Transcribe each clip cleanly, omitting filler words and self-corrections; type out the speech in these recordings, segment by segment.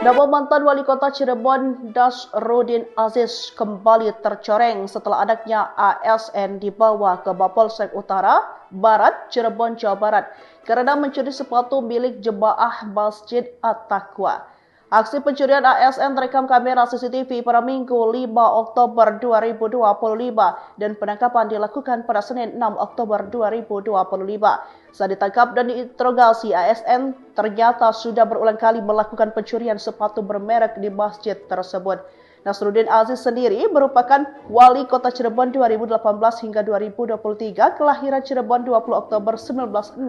Nama mantan Wali Kota Cirebon Nasruddin Aziz kembali tercoreng setelah anaknya ASN dibawa ke Mapolsek Utara Barat, Cirebon, Jawa Barat karena mencuri sepatu milik jemaah Masjid At-Taqwa. Aksi pencurian ASN terekam kamera CCTV pada Minggu 5 Oktober 2025 dan penangkapan dilakukan pada Senin 6 Oktober 2025. Saat ditangkap dan diinterogasi, ASN ternyata sudah berulang kali melakukan pencurian sepatu bermerek di masjid tersebut. Nasruddin Aziz sendiri merupakan Wali Kota Cirebon 2018 hingga 2023, kelahiran Cirebon 20 Oktober 1965.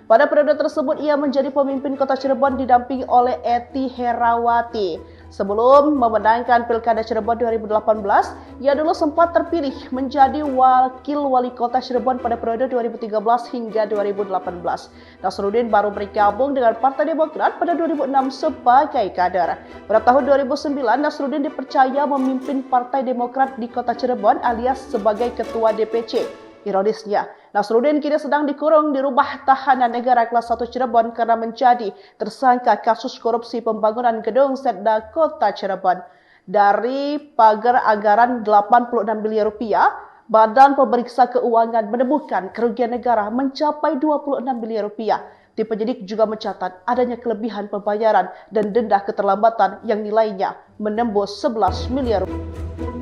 Pada periode tersebut, ia menjadi pemimpin Kota Cirebon didampingi oleh Ety Herawati. Sebelum memenangkan Pilkada Cirebon 2018, ia dulu sempat terpilih menjadi Wakil Wali Kota Cirebon pada periode 2013 hingga 2018. Nasruddin baru bergabung dengan Partai Demokrat pada 2006 sebagai kader. Pada tahun 2009, Nasruddin dipercaya memimpin Partai Demokrat di Kota Cirebon alias sebagai Ketua DPC. Ironisnya, Nasruddin kini sedang dikurung di Rumah Tahanan Negara Kelas 1 Cirebon karena menjadi tersangka kasus korupsi pembangunan gedung Setda Kota Cirebon. Dari pagar anggaran 86 miliar rupiah, Badan Pemeriksa Keuangan menemukan kerugian negara mencapai 26 miliar rupiah. Tim penyidik juga mencatat adanya kelebihan pembayaran dan denda keterlambatan yang nilainya menembus 11 miliar rupiah.